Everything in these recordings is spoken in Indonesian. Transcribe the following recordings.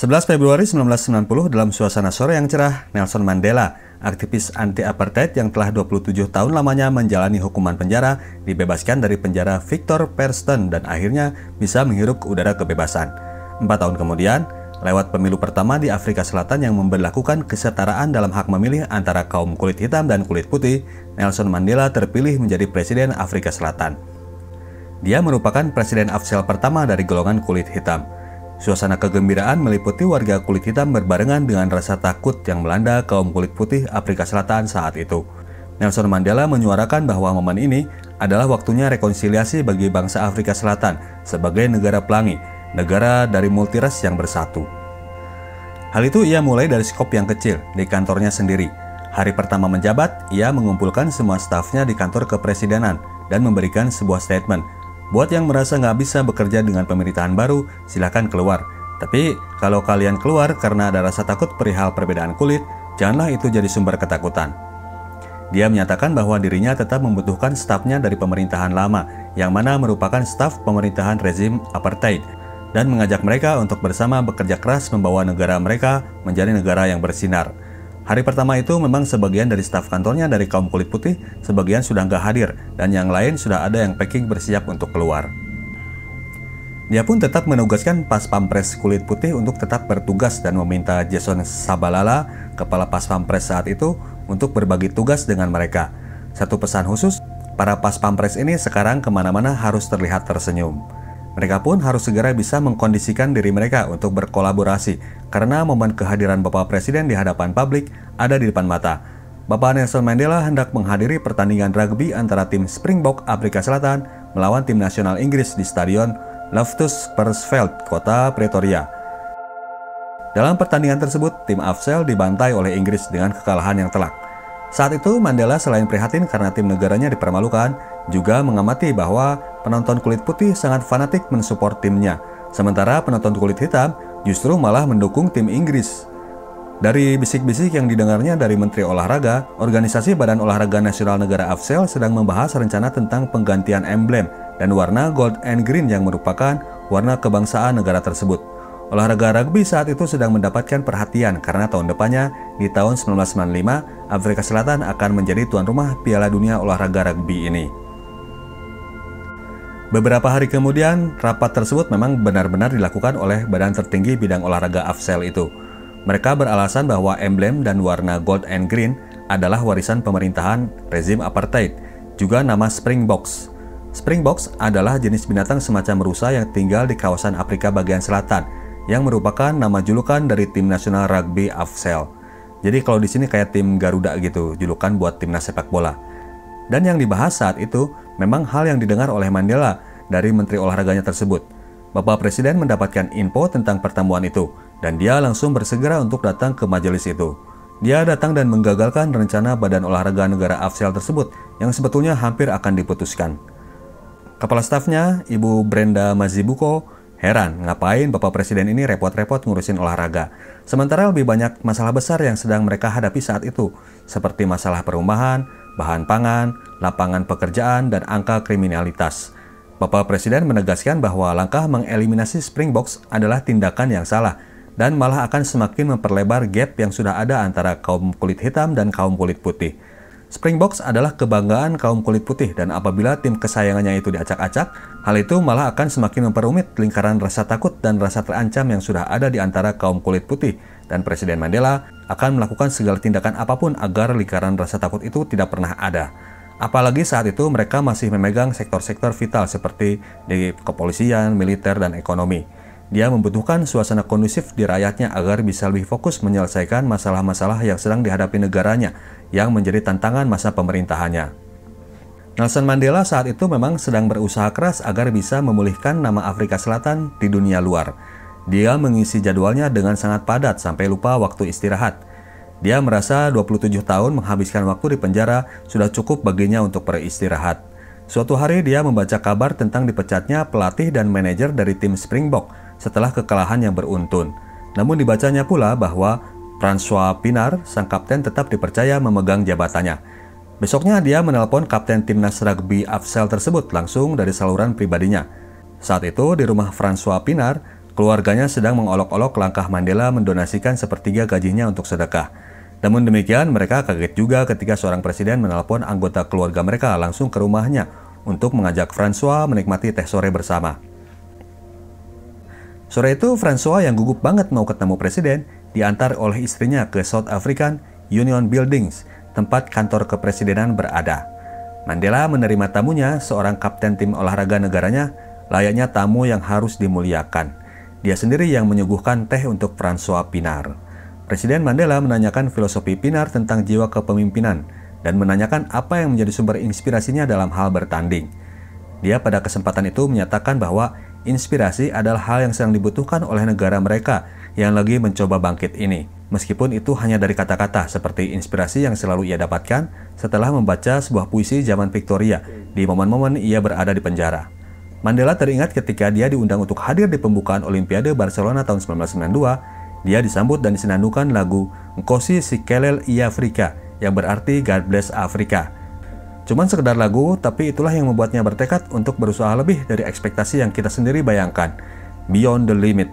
11 Februari 1990, dalam suasana sore yang cerah, Nelson Mandela, aktivis anti-apartheid yang telah 27 tahun lamanya menjalani hukuman penjara, dibebaskan dari penjara Victor Verster dan akhirnya bisa menghirup udara kebebasan. 4 tahun kemudian, lewat pemilu pertama di Afrika Selatan yang memberlakukan kesetaraan dalam hak memilih antara kaum kulit hitam dan kulit putih, Nelson Mandela terpilih menjadi Presiden Afrika Selatan. Dia merupakan Presiden AFSEL pertama dari golongan kulit hitam. Suasana kegembiraan meliputi warga kulit hitam berbarengan dengan rasa takut yang melanda kaum kulit putih Afrika Selatan saat itu. Nelson Mandela menyuarakan bahwa momen ini adalah waktunya rekonsiliasi bagi bangsa Afrika Selatan sebagai negara pelangi, negara dari multiras yang bersatu. Hal itu ia mulai dari skop yang kecil di kantornya sendiri. Hari pertama menjabat, ia mengumpulkan semua stafnya di kantor kepresidenan dan memberikan sebuah statement. Buat yang merasa nggak bisa bekerja dengan pemerintahan baru, silakan keluar. Tapi kalau kalian keluar karena ada rasa takut perihal perbedaan kulit, janganlah itu jadi sumber ketakutan. Dia menyatakan bahwa dirinya tetap membutuhkan stafnya dari pemerintahan lama, yang mana merupakan staf pemerintahan rezim apartheid, dan mengajak mereka untuk bersama bekerja keras membawa negara mereka menjadi negara yang bersinar. Hari pertama itu memang sebagian dari staf kantornya dari kaum kulit putih, sebagian sudah nggak hadir, dan yang lain sudah ada yang packing bersiap untuk keluar. Dia pun tetap menugaskan Pas Pampres kulit putih untuk tetap bertugas dan meminta Jason Sabalala, kepala Pas Pampres saat itu, untuk berbagi tugas dengan mereka. Satu pesan khusus, para Pas Pampres ini sekarang kemana-mana harus terlihat tersenyum. Mereka pun harus segera bisa mengkondisikan diri mereka untuk berkolaborasi, karena momen kehadiran Bapak Presiden di hadapan publik ada di depan mata. Bapak Nelson Mandela hendak menghadiri pertandingan rugby antara tim Springbok Afrika Selatan melawan tim nasional Inggris di Stadion Loftus Versfeld, kota Pretoria. Dalam pertandingan tersebut, tim AFSEL dibantai oleh Inggris dengan kekalahan yang telak. Saat itu, Mandela selain prihatin karena tim negaranya dipermalukan, juga mengamati bahwa penonton kulit putih sangat fanatik mensupport timnya, sementara penonton kulit hitam justru malah mendukung tim Inggris. Dari bisik-bisik yang didengarnya dari Menteri Olahraga, Organisasi Badan Olahraga Nasional Negara AFSEL sedang membahas rencana tentang penggantian emblem dan warna gold and green yang merupakan warna kebangsaan negara tersebut. Olahraga rugby saat itu sedang mendapatkan perhatian karena tahun depannya, di tahun 1995, Afrika Selatan akan menjadi tuan rumah Piala Dunia Olahraga Rugby ini. Beberapa hari kemudian, rapat tersebut memang benar-benar dilakukan oleh badan tertinggi bidang olahraga AFSEL itu. Mereka beralasan bahwa emblem dan warna gold and green adalah warisan pemerintahan rezim apartheid, juga nama Springboks. Springboks adalah jenis binatang semacam rusa yang tinggal di kawasan Afrika bagian selatan, yang merupakan nama julukan dari tim nasional rugby AFSEL. Jadi kalau di sini kayak tim Garuda gitu, julukan buat timnas sepak bola. Dan yang dibahas saat itu memang hal yang didengar oleh Mandela dari menteri olahraganya tersebut. Bapak Presiden mendapatkan info tentang pertemuan itu, dan dia langsung bersegera untuk datang ke majelis itu. Dia datang dan menggagalkan rencana Badan Olahraga Negara AFSEL tersebut yang sebetulnya hampir akan diputuskan. Kepala stafnya, Ibu Brenda Mazibuko, heran ngapain Bapak Presiden ini repot-repot ngurusin olahraga. Sementara lebih banyak masalah besar yang sedang mereka hadapi saat itu, seperti masalah perumahan, bahan pangan, lapangan pekerjaan, dan angka kriminalitas. Bapak Presiden menegaskan bahwa langkah mengeliminasi Springboks adalah tindakan yang salah dan malah akan semakin memperlebar gap yang sudah ada antara kaum kulit hitam dan kaum kulit putih. Springboks adalah kebanggaan kaum kulit putih dan apabila tim kesayangannya itu diacak-acak, hal itu malah akan semakin memperumit lingkaran rasa takut dan rasa terancam yang sudah ada di antara kaum kulit putih, dan Presiden Mandela akan melakukan segala tindakan apapun agar lingkaran rasa takut itu tidak pernah ada. Apalagi saat itu mereka masih memegang sektor-sektor vital seperti di kepolisian, militer, dan ekonomi. Dia membutuhkan suasana kondusif di rakyatnya agar bisa lebih fokus menyelesaikan masalah-masalah yang sedang dihadapi negaranya yang menjadi tantangan masa pemerintahannya. Nelson Mandela saat itu memang sedang berusaha keras agar bisa memulihkan nama Afrika Selatan di dunia luar. Dia mengisi jadwalnya dengan sangat padat sampai lupa waktu istirahat. Dia merasa 27 tahun menghabiskan waktu di penjara sudah cukup baginya untuk beristirahat. Suatu hari dia membaca kabar tentang dipecatnya pelatih dan manajer dari tim Springbok setelah kekalahan yang beruntun. Namun dibacanya pula bahwa François Pienaar, sang kapten, tetap dipercaya memegang jabatannya. Besoknya dia menelpon kapten timnas rugby AFSEL tersebut langsung dari saluran pribadinya. Saat itu di rumah François Pienaar, Keluarganya sedang mengolok-olok langkah Mandela mendonasikan sepertiga gajinya untuk sedekah. Namun demikian, mereka kaget juga ketika seorang presiden menelpon anggota keluarga mereka langsung ke rumahnya untuk mengajak François menikmati teh sore bersama. Sore itu, François yang gugup banget mau ketemu presiden, diantar oleh istrinya ke South African Union Buildings, tempat kantor kepresidenan berada. Mandela menerima tamunya, seorang kapten tim olahraga negaranya, layaknya tamu yang harus dimuliakan. Dia sendiri yang menyuguhkan teh untuk François Pienaar. Presiden Mandela menanyakan filosofi Pienaar tentang jiwa kepemimpinan dan menanyakan apa yang menjadi sumber inspirasinya dalam hal bertanding. Dia pada kesempatan itu menyatakan bahwa inspirasi adalah hal yang sedang dibutuhkan oleh negara mereka yang lagi mencoba bangkit ini, meskipun itu hanya dari kata-kata seperti inspirasi yang selalu ia dapatkan setelah membaca sebuah puisi zaman Victoria di momen-momen ia berada di penjara. Mandela teringat ketika dia diundang untuk hadir di pembukaan Olimpiade Barcelona tahun 1992, dia disambut dan disenandungkan lagu Nkosi Sikelel Iafrika yang berarti God Bless Afrika. Cuman sekedar lagu, tapi itulah yang membuatnya bertekad untuk berusaha lebih dari ekspektasi yang kita sendiri bayangkan, beyond the limit.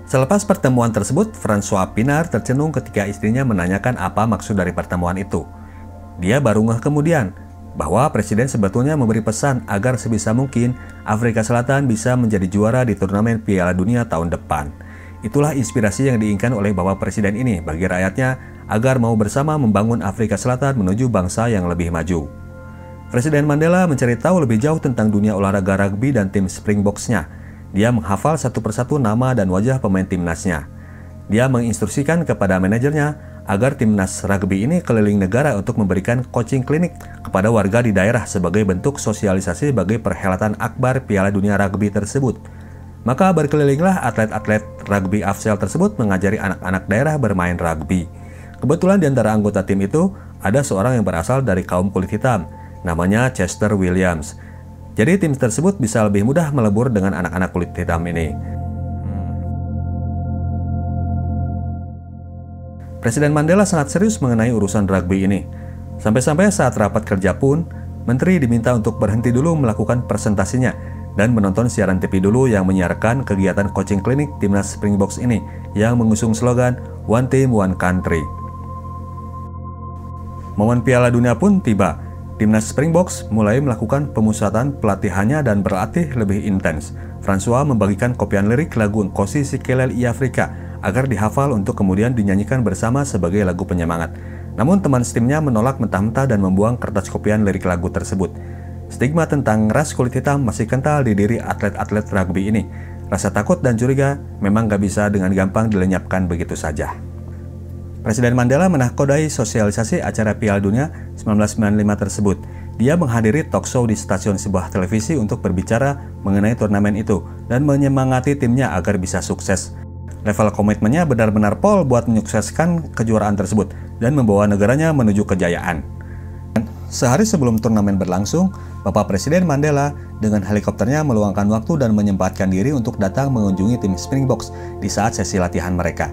Selepas pertemuan tersebut, François Pienaar tercenung ketika istrinya menanyakan apa maksud dari pertemuan itu. Dia baru ngeh kemudian bahwa presiden sebetulnya memberi pesan agar sebisa mungkin Afrika Selatan bisa menjadi juara di turnamen Piala Dunia tahun depan. Itulah inspirasi yang diinginkan oleh Bapak Presiden ini bagi rakyatnya agar mau bersama membangun Afrika Selatan menuju bangsa yang lebih maju. Presiden Mandela mencari tahu lebih jauh tentang dunia olahraga rugby dan tim Springboks-nya. Dia menghafal satu persatu nama dan wajah pemain timnasnya. Dia menginstruksikan kepada manajernya agar timnas rugby ini keliling negara untuk memberikan coaching klinik kepada warga di daerah sebagai bentuk sosialisasi bagi perhelatan akbar Piala Dunia Rugby tersebut. Maka berkelilinglah atlet-atlet rugby Afsel tersebut mengajari anak-anak daerah bermain rugby. Kebetulan di antara anggota tim itu ada seorang yang berasal dari kaum kulit hitam, namanya Chester Williams. Jadi tim tersebut bisa lebih mudah melebur dengan anak-anak kulit hitam ini. Presiden Mandela sangat serius mengenai urusan rugby ini. Sampai-sampai saat rapat kerja pun, menteri diminta untuk berhenti dulu melakukan presentasinya dan menonton siaran TV dulu yang menyiarkan kegiatan coaching klinik timnas Springboks ini yang mengusung slogan One Team, One Country. Momen Piala Dunia pun tiba. Timnas Springboks mulai melakukan pemusatan pelatihannya dan berlatih lebih intens. François membagikan kopian lirik lagu Nkosi Sikelel Iafrika agar dihafal untuk kemudian dinyanyikan bersama sebagai lagu penyemangat. Namun teman setimnya menolak mentah-mentah dan membuang kertas kopian lirik lagu tersebut. Stigma tentang ras kulit hitam masih kental di diri atlet-atlet rugby ini. Rasa takut dan curiga memang gak bisa dengan gampang dilenyapkan begitu saja. Presiden Mandela menahkodai sosialisasi acara Piala Dunia 1995 tersebut. Dia menghadiri talk show di stasiun sebuah televisi untuk berbicara mengenai turnamen itu dan menyemangati timnya agar bisa sukses. Level komitmennya benar-benar pol buat menyukseskan kejuaraan tersebut dan membawa negaranya menuju kejayaan. Sehari sebelum turnamen berlangsung, Bapak Presiden Mandela dengan helikopternya meluangkan waktu dan menyempatkan diri untuk datang mengunjungi tim Springboks di saat sesi latihan mereka.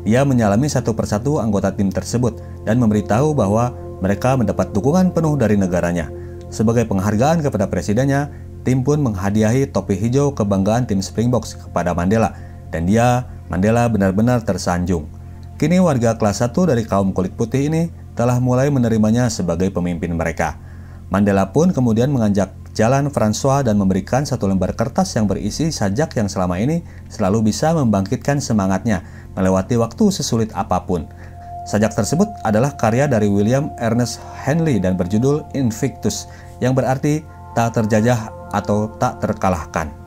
Dia menyalami satu persatu anggota tim tersebut dan memberitahu bahwa mereka mendapat dukungan penuh dari negaranya. Sebagai penghargaan kepada presidennya, tim pun menghadiahi topi hijau kebanggaan tim Springboks kepada Mandela, dan Mandela benar-benar tersanjung. Kini warga kelas 1 dari kaum kulit putih ini telah mulai menerimanya sebagai pemimpin mereka. Mandela pun kemudian mengajak jalan François dan memberikan satu lembar kertas yang berisi sajak yang selama ini selalu bisa membangkitkan semangatnya melewati waktu sesulit apapun. Sajak tersebut adalah karya dari William Ernest Henley dan berjudul Invictus, yang berarti tak terjajah atau tak terkalahkan.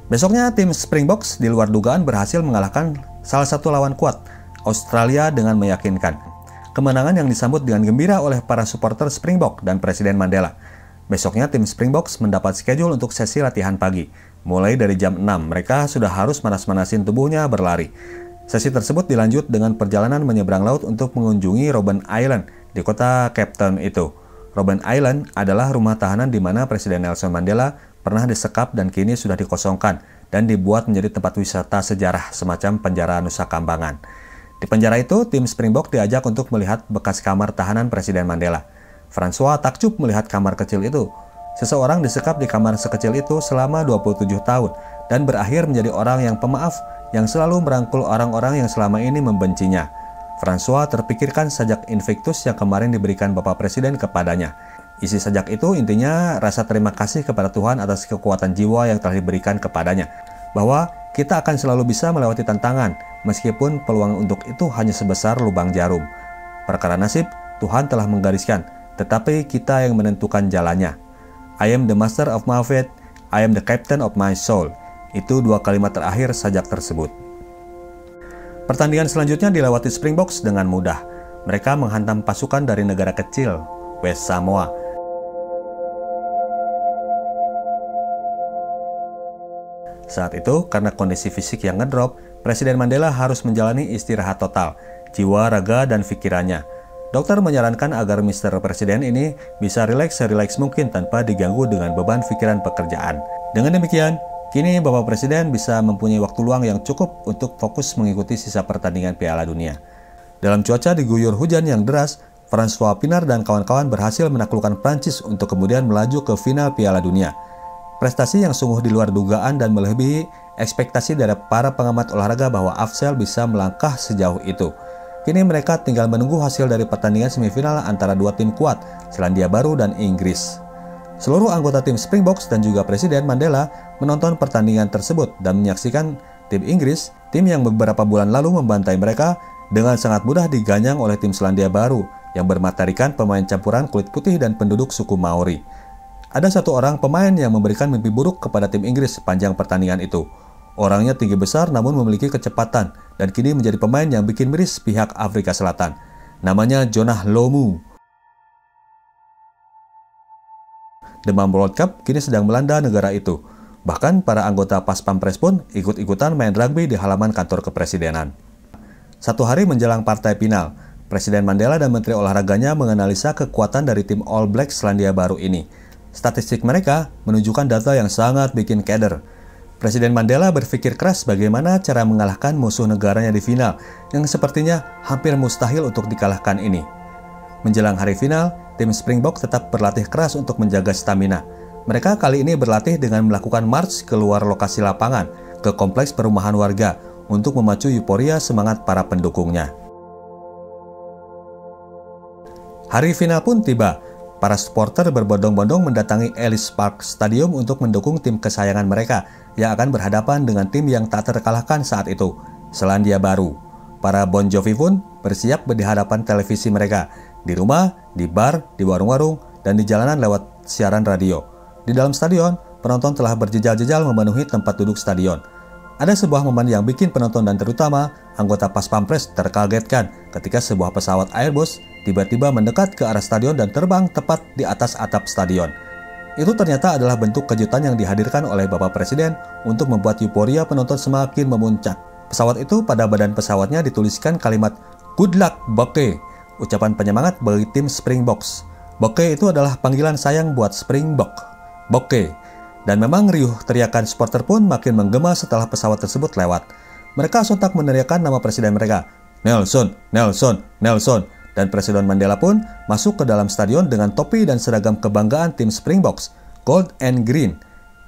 Besoknya tim Springboks di luar dugaan berhasil mengalahkan salah satu lawan kuat, Australia, dengan meyakinkan. Kemenangan yang disambut dengan gembira oleh para supporter Springbok dan Presiden Mandela. Besoknya tim Springboks mendapat schedule untuk sesi latihan pagi. Mulai dari jam 6, mereka sudah harus manas-manasin tubuhnya berlari. Sesi tersebut dilanjut dengan perjalanan menyeberang laut untuk mengunjungi Robben Island di kota Cape Town itu. Robben Island adalah rumah tahanan di mana Presiden Nelson Mandela pernah disekap dan kini sudah dikosongkan dan dibuat menjadi tempat wisata sejarah semacam penjara Nusa Kambangan. Di penjara itu, tim Springbok diajak untuk melihat bekas kamar tahanan Presiden Mandela. François takjub melihat kamar kecil itu. Seseorang disekap di kamar sekecil itu selama 27 tahun dan berakhir menjadi orang yang pemaaf yang selalu merangkul orang-orang yang selama ini membencinya. François terpikirkan sajak Invictus yang kemarin diberikan Bapak Presiden kepadanya. Isi sajak itu intinya rasa terima kasih kepada Tuhan atas kekuatan jiwa yang telah diberikan kepadanya, bahwa kita akan selalu bisa melewati tantangan meskipun peluang untuk itu hanya sebesar lubang jarum. Perkara nasib, Tuhan telah menggariskan, tetapi kita yang menentukan jalannya. I am the master of my fate, I am the captain of my soul. Itu dua kalimat terakhir sajak tersebut. Pertandingan selanjutnya dilewati Springboks dengan mudah. Mereka menghantam pasukan dari negara kecil, West Samoa. Saat itu, karena kondisi fisik yang ngedrop, Presiden Mandela harus menjalani istirahat total, jiwa, raga, dan pikirannya. Dokter menyarankan agar Mr. Presiden ini bisa rileks serileks mungkin tanpa diganggu dengan beban pikiran pekerjaan. Dengan demikian, kini Bapak Presiden bisa mempunyai waktu luang yang cukup untuk fokus mengikuti sisa pertandingan Piala Dunia. Dalam cuaca diguyur hujan yang deras, François Pinault dan kawan-kawan berhasil menaklukkan Prancis untuk kemudian melaju ke final Piala Dunia. Prestasi yang sungguh di luar dugaan dan melebihi ekspektasi dari para pengamat olahraga bahwa Afzal bisa melangkah sejauh itu. Kini mereka tinggal menunggu hasil dari pertandingan semifinal antara dua tim kuat, Selandia Baru dan Inggris. Seluruh anggota tim Springboks dan juga Presiden Mandela menonton pertandingan tersebut dan menyaksikan tim Inggris, tim yang beberapa bulan lalu membantai mereka, dengan sangat mudah diganyang oleh tim Selandia Baru yang bermatarikan pemain campuran kulit putih dan penduduk suku Maori. Ada satu orang pemain yang memberikan mimpi buruk kepada tim Inggris sepanjang pertandingan itu. Orangnya tinggi besar namun memiliki kecepatan dan kini menjadi pemain yang bikin miris pihak Afrika Selatan. Namanya Jonah Lomu. Demam World Cup kini sedang melanda negara itu. Bahkan para anggota Pas Pampres pun ikut-ikutan main rugby di halaman kantor kepresidenan. Satu hari menjelang partai final, Presiden Mandela dan Menteri Olahraganya menganalisa kekuatan dari tim All Blacks Selandia Baru ini. Statistik mereka menunjukkan data yang sangat bikin keder. Presiden Mandela berpikir keras bagaimana cara mengalahkan musuh negaranya di final yang sepertinya hampir mustahil untuk dikalahkan ini. Menjelang hari final, tim Springbok tetap berlatih keras untuk menjaga stamina. Mereka kali ini berlatih dengan melakukan march keluar lokasi lapangan ke kompleks perumahan warga untuk memacu euforia semangat para pendukungnya. Hari final pun tiba. Para supporter berbondong-bondong mendatangi Ellis Park Stadium untuk mendukung tim kesayangan mereka yang akan berhadapan dengan tim yang tak terkalahkan saat itu, Selandia Baru. Para Bon Jovi pun bersiap di hadapan televisi mereka, di rumah, di bar, di warung-warung, dan di jalanan lewat siaran radio. Di dalam stadion, penonton telah berjejal-jejal memenuhi tempat duduk stadion. Ada sebuah momen yang bikin penonton dan terutama anggota Pas Pampres terkagetkan ketika sebuah pesawat Airbus tiba-tiba mendekat ke arah stadion dan terbang tepat di atas atap stadion. Itu ternyata adalah bentuk kejutan yang dihadirkan oleh Bapak Presiden untuk membuat euforia penonton semakin memuncak. Pesawat itu pada badan pesawatnya dituliskan kalimat "Good luck, Bokke", ucapan penyemangat bagi tim Springboks. Bokke itu adalah panggilan sayang buat Springbok, Bokke. Dan memang riuh teriakan supporter pun makin menggema setelah pesawat tersebut lewat. Mereka sontak meneriakkan nama presiden mereka, Nelson, Nelson, Nelson. Dan Presiden Mandela pun masuk ke dalam stadion dengan topi dan seragam kebanggaan tim Springboks, Gold and Green.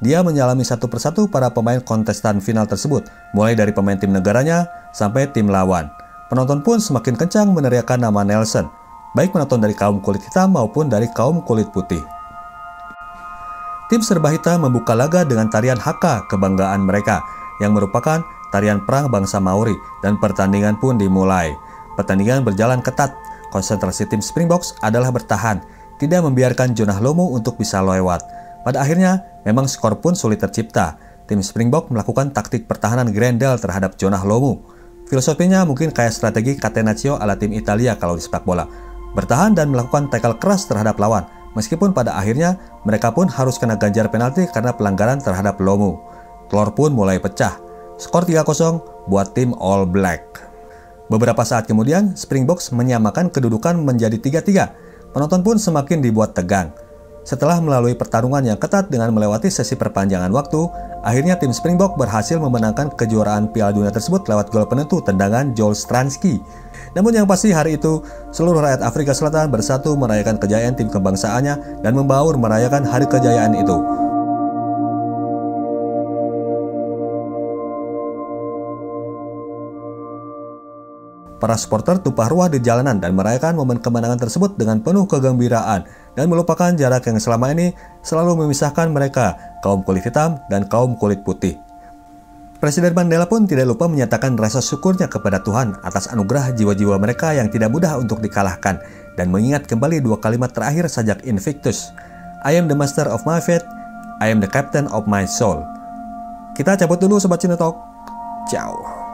Dia menyalami satu persatu para pemain kontestan final tersebut, mulai dari pemain tim negaranya sampai tim lawan. Penonton pun semakin kencang meneriakkan nama Nelson, baik penonton dari kaum kulit hitam maupun dari kaum kulit putih. Tim serba hitam membuka laga dengan tarian Haka kebanggaan mereka, yang merupakan tarian perang bangsa Maori, dan pertandingan pun dimulai. Pertandingan berjalan ketat. Konsentrasi tim Springboks adalah bertahan, tidak membiarkan Jonah Lomu untuk bisa lewat. Pada akhirnya, memang skor pun sulit tercipta. Tim Springbok melakukan taktik pertahanan Grendel terhadap Jonah Lomu. Filosofinya mungkin kayak strategi Catenaccio ala tim Italia kalau di sepak bola. Bertahan dan melakukan tackle keras terhadap lawan, meskipun pada akhirnya mereka pun harus kena ganjar penalti karena pelanggaran terhadap Lomu. Telur pun mulai pecah. Skor 3-0 buat tim All Black. Beberapa saat kemudian, Springboks menyamakan kedudukan menjadi 3-3. Penonton pun semakin dibuat tegang. Setelah melalui pertarungan yang ketat dengan melewati sesi perpanjangan waktu, akhirnya tim Springbok berhasil memenangkan kejuaraan Piala Dunia tersebut lewat gol penentu tendangan Joel Stransky. Namun yang pasti hari itu, seluruh rakyat Afrika Selatan bersatu merayakan kejayaan tim kebangsaannya dan membaur merayakan hari kejayaan itu. Para supporter tumpah ruah di jalanan dan merayakan momen kemenangan tersebut dengan penuh kegembiraan dan melupakan jarak yang selama ini selalu memisahkan mereka, kaum kulit hitam dan kaum kulit putih. Presiden Mandela pun tidak lupa menyatakan rasa syukurnya kepada Tuhan atas anugerah jiwa-jiwa mereka yang tidak mudah untuk dikalahkan dan mengingat kembali dua kalimat terakhir sajak Invictus, I am the master of my fate, I am the captain of my soul. Kita cabut dulu Sobat Cinetalk. Ciao.